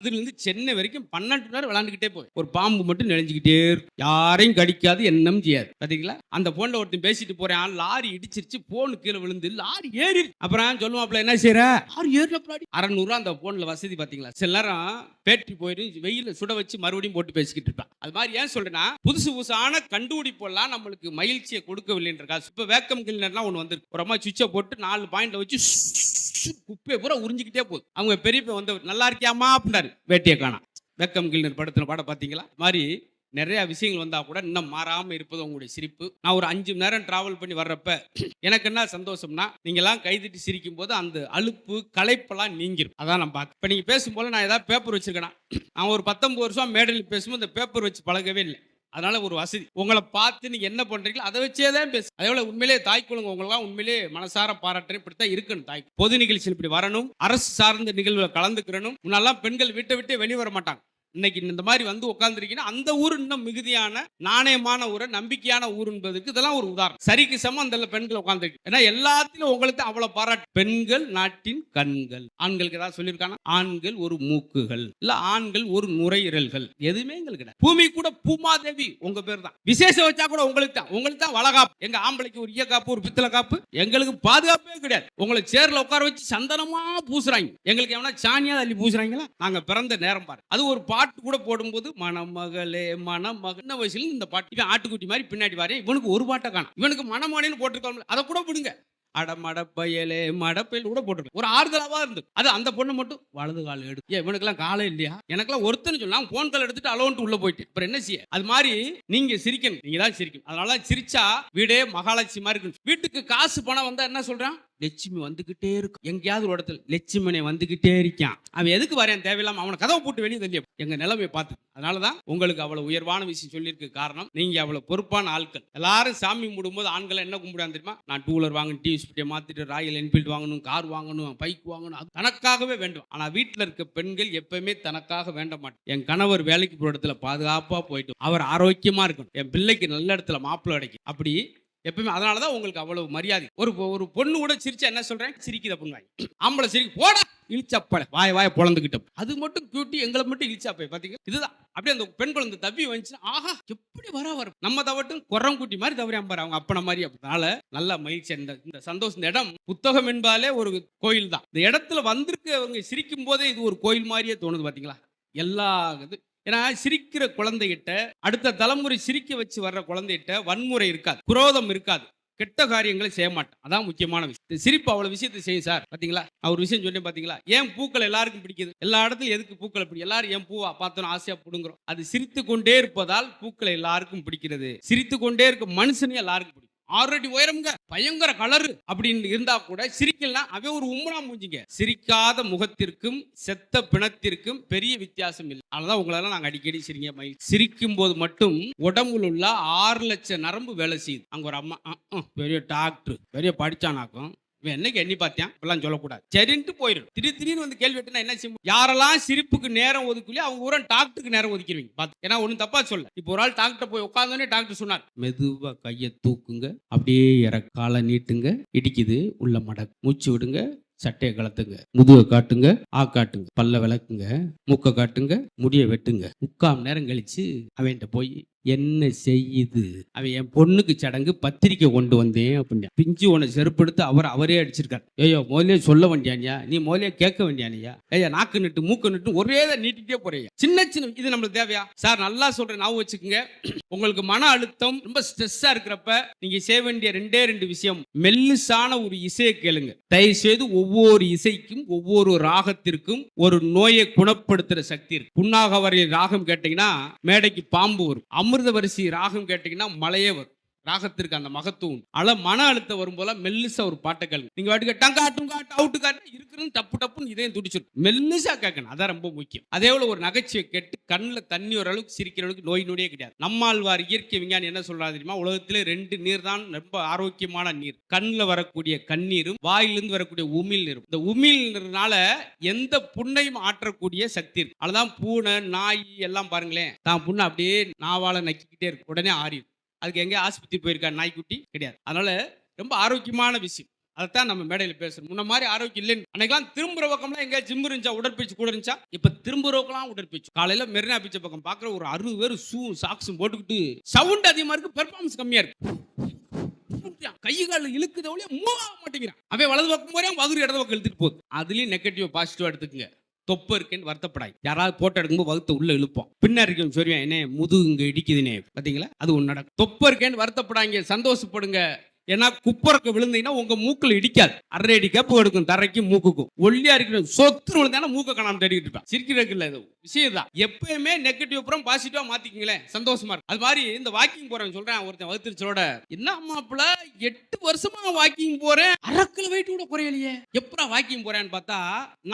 அதுலேருந்து சென்னை வரைக்கும் 12 மணி நேரம் விளாண்டுக்கிட்டே போய் ஒரு பாம்பு மட்டும் நெளிஞ்சுக்கிட்டே இருக்கும். யாரையும் கடிக்காது, என்னம் செய்யாது. பாத்தீங்களா? அந்த போன்ல ஒருத்தன் பேசிட்டு போறேன், லாரி இடிச்சிருச்சு, போன் கீழே விழுந்து லாரி ஏறி. அப்புறம் சொல்லுவாப்ல, என்ன செய்யற? லாரி ஏறினப்படி 600 அந்த போன்ல வசதி பாத்தீங்களா? சில நேரம் பேட்டரி போயிடும், வெயில சுட வச்சு மறுபடியும் போட்டு பேசிக்கிட்டு இருப்பான். அது மாதிரி ஏன் சொல்றேன்னா, புதுசு புதுசான கண்டுபிடிப்பெல்லாம் நம்மளுக்கு மகிழ்ச்சியை கொடுக்கவில்லைன்றக்கா. இப்ப வேக்கம் கிளீனர்லாம் ஒன்று வந்திருக்கு. ஒரு அம்மா சுவிட்சை போட்டு 4 பாயிண்ட்ல வச்சு குப்பையை பூரா உறிஞ்சிக்கிட்டே போகுது. அவங்க பெரியப்ப வந்து நல்லா இருக்கியாமா அப்படின்னாரு, வேட்டியை காணோம். வேக்கம் கிளீனர் படத்துல பாட பாத்தீங்களா? மாதிரி நிறைய விஷயங்கள் வந்தா கூட இன்னும் மாறாம இருப்பது உங்களுடைய சிரிப்பு. நான் ஒரு 5 மணி நேரம் டிராவல் பண்ணி வர்றப்ப எனக்கு என்ன சந்தோஷம்னா, நீங்க எல்லாம் கைதட்டி சிரிக்கும் போது அந்த அலுப்பு களைப்பெல்லாம் நீங்கிரும். அதான் நான் பார்க்க. இப்ப நீங்க பேசும்போது நான் ஏதாவது பேப்பர் வச்சிருக்கேனா, நான் ஒரு 19 வருஷம் மேடையில் பேசும்போது இந்த பேப்பர் வச்சு பழகவே இல்லை. அதனால ஒரு வசதி, உங்களை பார்த்து நீங்க என்ன பண்றீங்களோ அதை வச்சே தான் பேசு. அதே உண்மையிலேயே தாய் குழுங்க உங்களெல்லாம் உண்மையிலேயே மனசார பாராட்டுறேன். இப்படித்தான் இருக்கணும். தாய் பொது நிகழ்ச்சியில் இப்படி வரணும், அரசு சார்ந்த நிகழ்வுல கலந்துக்கிறணும். முன்னெல்லாம் பெண்கள் வீட்டை விட்டு வெளியே வர மாட்டாங்க. இன்னைக்கு இந்த மாதிரி வந்து உட்கார்ந்துருக்கீங்கன்னா அந்த ஊர் இன்னும் மிகுதியான நாணயமான ஊரை, நம்பிக்கையான ஊர் என்பதுக்கு இதெல்லாம் ஒரு உதாரணம். சரிக்கு சமம் அந்த பெண்கள் உட்கார்ந்துருக்கு. ஏன்னா எல்லாத்திலும் உங்களுக்கு அவ்வளவு பாராட்டு. பெண்கள் நாட்டின் கண்கள். ஆண்களுக்கு ஏதாவது சொல்லியிருக்காங்க? ஆண்கள் ஒரு மூக்குகள், இல்ல ஆண்கள் ஒரு நுரையீரல்கள். எதுவுமே எங்களுக்கு கிடையாது. பூமி கூட பூமாதேவி உங்க பேர் தான். விசேஷம் வச்சா கூட உங்களுக்கு தான் வளகாப்பு. எங்க ஆம்பளைக்கு ஒரு ஈயக்காப்பு, ஒரு பித்தளை காப்பு. எங்களுக்கு பாதுகாப்பே கிடையாது. உங்களை சேர்ல உட்கார வச்சு சந்தனமா பூசுறாங்க. எங்களுக்கு எவனா சாணியா அள்ளி பூசுறாங்களா? நாங்க பிறந்த நேரம் பாரு. அது ஒரு பாட்டு கூட போடும்போது, மணமகளே மணமகன் வயசுல இந்த பாட்டு. இவன் ஆட்டுக்குட்டி மாதிரி பின்னாடி வரேன். இவனுக்கு ஒரு பாட்டை காணும். இவனுக்கு மணமகனு போட்டிருக்கோம், அதை கூட விடுங்க. அடமடப்பயலே மடப்பயல் கூட போட்டிருக்கோம். ஒரு ஆறுதலாவா இருந்து அது அந்த பொண்ணு மட்டும் வலது கால் எடு. இவனுக்கெல்லாம் காலே இல்லையா? எனக்கெல்லாம் ஒருத்தன்னு சொல்லலாம், போன் கால் எடுத்துட்டு அலோன்ட்டு உள்ள போயிட்டு அப்புறம் என்ன செய்ய? அது மாதிரி நீங்க சிரிக்கணும். நீங்க தான் சிரிக்கணும். அதனால சிரிச்சா வீடே மகாலட்சுமி மாதிரி இருக்கு. வீட்டுக்கு காசு பணம் வந்தா என்ன சொல்றான்? லட்சுமி வந்துகிட்டே இருக்கும். எங்கேயாவது ஒரு இடத்துல லட்சுமணி வந்துகிட்டே இருக்கான். அவன் எதுக்கு வரேன்? தேவையில்லாம அவனை கதவை போட்டு வெளியே தள்ளி எங்க நிலைமையை பார்த்து. அதனாலதான் உங்களுக்கு அவ்வளவு உயர்வான விஷயம் சொல்லியிருக்கு. காரணம், நீங்க அவ்வளவு பொறுப்பான ஆட்கள். எல்லாரும் சாமி கும்பிடும்போது ஆண்களை என்ன கும்பிடான்னு தெரியுமா? நான் 2 வீலர் வாங்கணும், டிவி ஸ்பீட்டை மாத்திட்டு ராயல் என்ஃபீல்டு வாங்கணும், கார் வாங்கணும், பைக் வாங்கணும், அது தனக்காகவே வேண்டும். ஆனா வீட்டுல இருக்க பெண்கள் எப்பவுமே தனக்காக வேண்ட மாட்டேன். என் கணவர் வேலைக்கு போற இடத்துல பாதுகாப்பா போயிட்டு அவர் ஆரோக்கியமா இருக்கணும், என் பிள்ளைக்கு நல்ல இடத்துல மாப்பிள்ளை கிடைக்கும், அப்படி எப்பவுமே. அதனாலதான் உங்களுக்கு அவ்வளவு மரியாதை. ஒரு பொண்ணு கூட சிரிச்சா என்ன சொல்றேன்? சிரிக்குது அப்படின்னு. ஆம்பளை சிரிக்கு போட இழிச்சாப்ப வாய பொழந்துகிட்டோம். அது மட்டும் கியூட்டி, எங்களை மட்டும் இழிச்சாப்ப. பாத்தீங்க, இதுதான் அப்படியே அந்த பெண் குழந்தை தவி வந்துச்சுன்னா, ஆஹா எப்படி வரும் நம்ம தவட்டும் குரம் கூட்டி மாதிரி தவறியாம பாரு அவங்க அப்பன மாதிரி. அதனால நல்ல மகிழ்ச்சி. இந்த சந்தோஷம். இந்த இடம் புத்தகம் என்பாலே ஒரு கோயில் தான். இந்த இடத்துல வந்திருக்கு அவங்க சிரிக்கும் போதே இது ஒரு கோயில் மாதிரியே தோணுது. பாத்தீங்களா? எல்லா இது. ஏன்னா சிரிக்கிற குழந்தைகிட்ட, அடுத்த தலைமுறை சிரிக்க வச்சு வர்ற குழந்தைகிட்ட வன்முறை இருக்காது, குரோதம் இருக்காது, கெட்ட காரியங்களை செய்ய மாட்டேன். அதான் முக்கியமான விஷயம். சிரிப்பு அவ்வளவு விஷயத்தை செய்யும் சார். பாத்தீங்களா? நான் ஒரு விஷயம் சொன்னேன் பாத்தீங்களா? ஏன் பூக்கள் எல்லாருக்கும் பிடிக்குது? எல்லா இடத்துலயும் எதுக்கு பூக்களை பிடிக்கும்? எல்லாரும் ஏன் பூவா பார்த்தோம் ஆசையா புடுங்குறோம்? அது சிரித்து கொண்டே இருப்பதால் பூக்களை எல்லாருக்கும் பிடிக்கிறது. சிரித்து கொண்டே இருக்க மனுஷனையும் எல்லாருக்கும் பிடிக்கும். 6 அடி உயரம்ங்க, பயங்கர கலரு அப்படின்னு இருந்தா கூட சிரிக்கலாம். அவன் ஒரு உம்மனா மூஞ்சிங்க. சிரிக்காத முகத்திற்கும் செத்த பிணத்திற்கும் பெரிய வித்தியாசம் இல்லை. அதனால உங்களெல்லாம் நாங்க அடிக்கடி சிரிங்க மயில். சிரிக்கும் போது மட்டும் உடம்புல உள்ள 6 லட்சம் நரம்பு வேலை செய்யுது. அங்க ஒரு அம்மா பெரிய டாக்டர், பெரிய படிச்சானாக்கும், இவன் என்னைக்கு எண்ணி பார்த்தியான் இப்பெல்லாம் சொல்லக்கூடாது, சரின்ட்டு போயிடும். திடீர்னு வந்து கேள்வி கேட்டா என்ன செய்யும்? யாரெல்லாம் சிரிப்புக்கு நேரம் ஒதுக்கலையோ அவங்க ஒரு டாக்டருக்கு நேரம் ஒதுக்கிடுவீங்க. பார்த்து, ஏன்னா ஒன்றும் தப்பா சொல்ல. இப்போ ஒரு ஆள் டாக்டர் போய் உட்காந்தோடனே டாக்டர் சொன்னார், மெதுவா கையை தூக்குங்க, அப்படியே காலை நீட்டுங்க, இடிக்குது உள்ள மடக்கு, மூச்சு விடுங்க, சட்டையை கலத்துங்க, முதுக காட்டுங்க, காட்டுங்க, பல்ல விளக்குங்க, மூக்க காட்டுங்க, முடிய வெட்டுங்க. 3/4 நேரம் கழிச்சு அவன்கிட்ட போய் என்ன செய்யுது? அவன் என் பொண்ணுக்கு சடங்கு பத்திரிக்கை கொண்டு வந்தேன் அப்படின்னா, பிஞ்சு உன செருப்படுத்து அவரே அடிச்சிருக்காரு. ஐயோ முதலே சொல்ல வேண்டியானியா, நீ முதலே கேட்க வேண்டியானியா? ஐயா நாக்கு நட்டு மூக்க நட்டு ஒரே நீட்டிட்டே போறீங்க. சின்ன இது நம்மளுக்கு தேவையா சார்? நல்லா சொல்றேன், நான் வச்சுக்கோங்க. உங்களுக்கு மன அழுத்தம் ரொம்ப ஸ்ட்ரெஸ்ஸா இருக்கிறப்ப நீங்க செய்ய வேண்டிய 2 விஷயம். மெல்லிசான ஒரு இசையை கேளுங்க. தயவு செய்து ஒவ்வொரு இசைக்கும் ஒவ்வொரு ராகத்திற்கும் ஒரு நோயை குணப்படுத்துற சக்தி இருக்கு. புன்னாகவரை ராகம் கேட்டீங்கன்னா மேடைக்கு பாம்பு வரும். அமிர்தவரிசி ராகம் கேட்டீங்கன்னா மலையே வரும். ராகத்திற்கு அந்த மகத்துவம். மன அழுத்தம் வரும் போல மெல்லிசா ஒரு பாட்டை கேளுங்க. நீங்க வாட்டுக்கு அவுட்டு காட்டு இருக்கிறது டப்புன்னு இதயம் துடிச்சிடும். மெல்லிசா கேட்கணும், அதான் ரொம்ப முக்கியம். அதே போல ஒரு நகைச்சுவை கேட்டு கண்ணில் தண்ணி வர அளவுக்கு சிரிக்கிற அளவுக்கு நோய் நொடியே கிடையாது. நம்மாழ்வார் இயற்கை விஞ்ஞானி என்ன சொல்றாரு தெரியுமா? உலகத்திலே 2 நீர் தான் ரொம்ப ஆரோக்கியமான நீர். கண்ணில் வரக்கூடிய கண்ணீரும் வாயிலிருந்து வரக்கூடிய உமிழ் நீரும். இந்த உமிழ் நீர்னால எந்த புண்ணையும் ஆற்றக்கூடிய சக்தி இருக்கு. அதுதான் பூனை நாய் எல்லாம் பாருங்களேன், தான் புண்ணை அப்படியே நாவால நக்கிக்கிட்டே இருக்கு, உடனே ஆறிடும். அதுக்கு எங்க ஆஸ்பத்திரி போயிருக்கா நாய்க்குட்டி? கிடையாது. அதனால ரொம்ப ஆரோக்கியமான விஷயம். அதைத்தான் நம்ம மேடையில பேசுறோம். முன்ன மாதிரி ஆரோக்கியம் இல்லைன்னு. அன்னைக்கெல்லாம் திரும்புற பக்கம்லாம் எங்க ஜிம் இருந்துச்சா, உடற்பயிற்சி கூட இருந்துச்சா? இப்ப திரும்புறவங்கலாம் உடற்பயிற்சி. காலையில மெரினா பீச் பக்கம் பாக்குற ஒரு 60 பேர் ஷூ சாக்ஸும் போட்டுக்கிட்டு சவுண்ட் அதிகமா இருக்கு, பெர்ஃபார்மன்ஸ் கம்மியா இருக்கு. கை கால இழுக்குத ஒழிய மூவ் ஆக மாட்டேங்கிறான். அவன் வலது பக்கம் போறேன், வகுறு இடது பக்கம் இழுத்துட்டு போகுது. அதுலயும் நெகட்டிவ் பாசிட்டிவ் எடுத்துக்கங்க. தொப்ப இருக்கேன்னு வருத்தப்படாய். யாராவது போட்டோ எடுக்கும்போது வகுத்த உள்ள இழுப்போம். பின்னாடி இருக்கும் சொல்லுவேன், என்ன முதுகு இங்க இடிக்குதுனே, பாத்தீங்களா? அது ஒண்ணு நடக்கும். தொப்ப இருக்கேன்னு வருத்தப்படாங்க, சந்தோஷப்படுங்க. ஏன்னா குப்பரக்க விழுந்தீங்கன்னா உங்க மூக்குல இடிக்காது. 1.5 அடி கப்பு எடுக்கும் தரைக்கும் மூக்குக்கும். ஒல்லியா இருக்கிற சொத்து விழுந்தானா மூக்க காணாம தேடிட்டு இருப்பான். சிரிக்கிறதுக்கு இல்ல, இது விஷயம் தான். எப்பயுமே நெகட்டிவ் அப்புறம் பாசிட்டிவா மாத்திக்கிங்களேன், சந்தோஷமா இருக்கும். அது மாதிரி இந்த வாக்கிங் போறேன் சொல்றேன், ஒருத்தன் வகுத்துருச்சோட, என்ன மாப்பிள 8 வருஷமா வாக்கிங் போறேன், 1/2 கிலோ வெயிட் கூட குறையலையே, எப்படா வாக்கிங் போறேன்னு பார்த்தா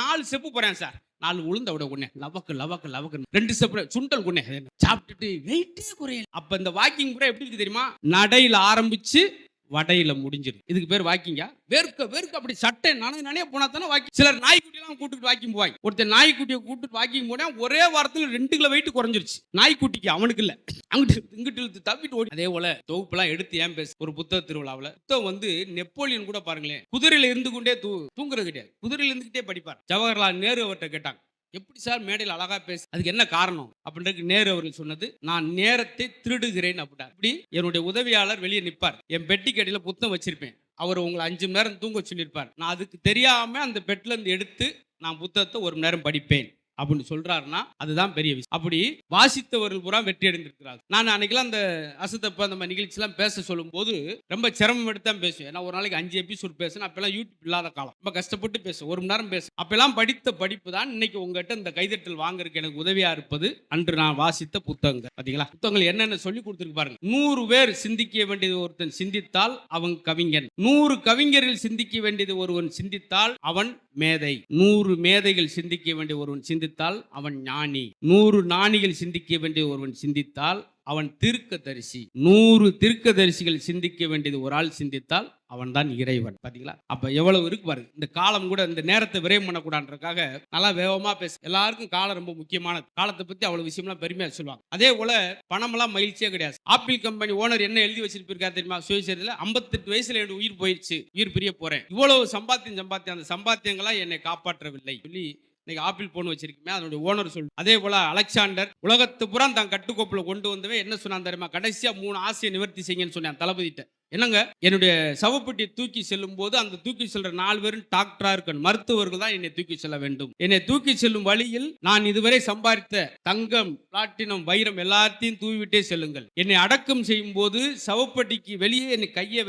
4 ஸ்டெப் போறேன் சார். 4 உளுந்த விட கொன்னே லவக்கு லவக்கு லவக்கு 2 ஸ்டெப் சுண்டல் கொன்னே சாப்பிட்டுட்டு வெயிட்டே குறையல. அப்ப இந்த வாக்கிங் கூட எப்படி இருக்கு தெரியுமா? நடையில ஆரம்பிச்சு வடையில முடிஞ்சிருக்கு. இதுக்கு பேர் வாக்கிங்கா? வேர்க்க வேர்க்க அப்படி சட்டை நானே போனா தானே வாக்கிங். சிலர் நாய்க்குட்டியெல்லாம் கூட்டிட்டு வாக்கிங் போவாங்க. ஒருத்தர் நாய்க்குட்டியை கூட்டிட்டு வாக்கிங் போனா ஒரே வாரத்துல 2 கிலோ வெயிட் குறைஞ்சிருச்சு. நாய்க்குட்டிக்கு, அவனுக்கு இல்ல. அங்கிட்டு இங்கிட்டு இழுத்து தப்பிட்டு ஓடி. அதே போல தொகுப்புலாம் எடுத்து ஏன் பேச, ஒரு புத்தக திருவிழாவில் புத்தகம் நெப்போலியன் கூட பாருங்களேன், குதிரையில இருந்து கொண்டே தூங்குறது கிடையாது, குதிரையில இருந்துகிட்டே படிப்பார். ஜவஹர்லால் நேரு அவர்கிட்ட கேட்டாங்க, எப்படி சார் மேடையில் அழகா பேசு, அதுக்கு என்ன காரணம் அப்படின்றது நேரு அவர்கள் சொன்னது, நான் நேரத்தை திருடுகிறேன் அப்படின்னா. இப்படி என்னுடைய உதவியாளர் வெளியே நிற்பார், என் பெட்டி கடையில புத்தகம் வச்சிருப்பேன், அவர் உங்களை 5 மணி நேரம் தூங்க சொல்லியிருப்பார், நான் அதுக்கு தெரியாம அந்த பெட்ல இருந்து எடுத்து நான் புத்தகத்தை 1 மணி நேரம் படிப்பேன் அப்படின்னு சொல்றாருன்னா அதுதான் பெரிய விஷயம். அப்படி வாசித்தவர்கள் பூரா வெற்றி அடைந்திருக்கிறார்கள். நான் அன்னைக்கெல்லாம் அந்த அசத்தப்ப அந்த நிகழ்ச்சி எல்லாம் பேச சொல்லும் போது ரொம்ப சிரமம் எடுத்து தான் பேசுவேன். ஏன்னா ஒரு நாளைக்கு 5 எபிசோட் பேசுவேன். அப்பெல்லாம் யூடியூப் இல்லாத காலம், ரொம்ப கஷ்டப்பட்டு பேசுவேன், 1 மணி நேரம் பேசுவேன். அப்பெல்லாம் படித்த படிப்பு தான் இன்னைக்கு உங்ககிட்ட இந்த கைதட்டல் வாங்குறதுக்கு எனக்கு உதவியா இருப்பது அன்று நான் வாசித்த புத்தகங்கள். பாத்தீங்களா? புத்தகங்கள் என்னென்ன சொல்லி கொடுத்துருக்கு பாருங்க. 100 பேர் சிந்திக்க வேண்டியது ஒருத்தன் சிந்தித்தால் அவன் கவிஞன், 100 கவிஞர்கள் சிந்திக்க வேண்டியது ஒருவன் சிந்தித்தால் அவன் மேதை, 100 மேதைகள் சிந்திக்க வேண்டிய ஒருவன் சிந்தித்தால் அவன் ஞானி, 100 ஞானிகள் சிந்திக்க வேண்டிய ஒருவன் சிந்தித்தால் அவன் தீர்க்கதரிசி, 100 தீர்க்கதரிசிகள் சிந்திக்க வேண்டியது ஒரு ஆள் சிந்தித்தால் அவன் தான் இறைவன். பாத்தீங்களா? அப்ப எவ்வளவு இருக்கு பாருங்க. இந்த காலம் கூட இந்த நேரத்தை விரயம் பண்ணக்கூடாதுக்காக நல்லா வேகமா பேச. எல்லாருக்கும் காலம் ரொம்ப முக்கியமானது. காலத்தை பத்தி அவ்வளவு விஷயம்லாம் பெருமையா சொல்லுவாங்க. அதே போல பணமெல்லாம் மகிழ்ச்சியே கிடையாது. ஆப்பிள் கம்பெனி ஓனர் என்ன எழுதி வச்சிருப்பாரு தெரியுமா? சுயசரிதையில 58 வயசுல என்னோட உயிர் போயிடுச்சு, உயிர் பிரிய போறேன், இவ்வளவு சம்பாத்தியம் அந்த சம்பாத்தியங்களா என்னை காப்பாற்றவில்லை சொல்லி இன்னைக்கு ஆப்பிள் போன் வச்சிருக்கீங்க, அதனுடைய ஓனர் சொல்லு. அதே போல அலெக்சாண்டர் உலகத்து புறம் தான் கட்டுக்கோப்புல கொண்டு வந்தவே என்ன சொன்னான் தெரியுமா? கடைசியா 3 ஆசையை நிவர்த்தி செய்யுங்கன்னு சொன்னான் தளபதிட்ட. என்னங்க, என்னுடைய சவப்பெட்டியை தூக்கி செல்லும் போது அந்த தூக்கி செல்ற 4 பேரும் டாக்டரா இருக்கணும், மருத்துவர்கள் தான் என்னை தூக்கி செல்ல வேண்டும். என்னை தூக்கி செல்லும் வழியில் நான் இதுவரை சம்பாதித்த தங்கம், பிளாட்டினம், வைரம் எல்லாத்தையும் தூவிவிட்டே செல்லுங்கள். என்னை அடக்கம் செய்யும் போது சவப்பெட்டிக்கு வெளியே என்னை கையை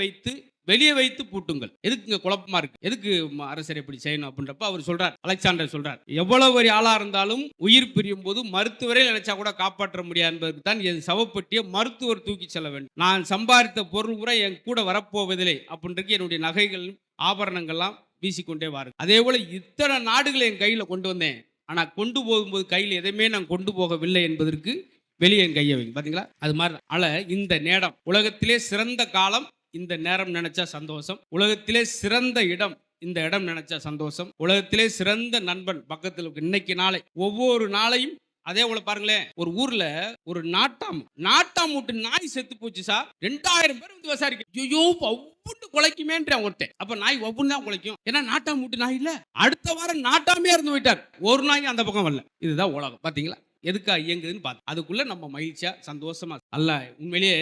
வெளியே வைத்து பூட்டுங்கள். எதுக்கு இங்க குழப்பமா இருக்கு, எதுக்கு அரசர் இப்படி செய்யணும் அப்படின்றப்ப அவர் சொல்றார், அலெக்சாண்டர் சொல்றார், எவ்வளவு ஒரு ஆளா இருந்தாலும் உயிர் பிரியும் போது மருத்துவரை நினைச்சா கூட காப்பாற்ற முடியாது என்பதற்கு தான் என் சவப்பெட்டியை மருத்துவர் தூக்கி செல்ல வேண்டும். நான் சம்பாதித்த பொருள் கூட என் கூட வரப்போவதில்லை அப்படின்றது என்னுடைய நகைகள் ஆபரணங்கள்லாம் வீசிக்கொண்டே வாரு. அதே போல இத்தனை நாடுகளை என் கையில கொண்டு வந்தேன், ஆனா கொண்டு போகும்போது கையில் எதையுமே நான் கொண்டு போகவில்லை என்பதற்கு வெளியே என் கையை வைங்க. பாத்தீங்களா? அது மாதிரி இந்த நேரம் உலகத்திலே சிறந்த காலம், இந்த நேரம் நினைச்சா சந்தோஷம். உலகத்திலே சிறந்த இடம், இந்த இடம் நினைச்சா சந்தோஷம். உலகத்திலே சிறந்த நண்பன் பக்கத்தில் இருக்கு. இன்னைக்கு நாளை ஒவ்வொரு நாளையும் அதே போல பாருங்களேன், ஒரு ஊர்ல ஒரு நாட்டாம் மூட்டு நாய் செத்து போச்சு சார். 2000 பேர் வந்து விசாரிக்க, ஐயோ ஒவ்வொன்று குலைக்குமேன்ற ஒருத்தன். அப்ப நாய் ஒவ்வொன்னு தான் குலைக்கும், ஏன்னா நாட்டாம் மூட்டு நாய் இல்ல. அடுத்த வாரம் நாட்டாமே இருந்து போயிட்டார், ஒரு நாய் அந்த பக்கம் வரல. இதுதான் உலகம். பாத்தீங்களா எதுக்கா இயங்குதுன்னு பார்த்து அதுக்குள்ள நம்ம மகிழ்ச்சியா சந்தோஷமா அல்ல. உண்மையிலேயே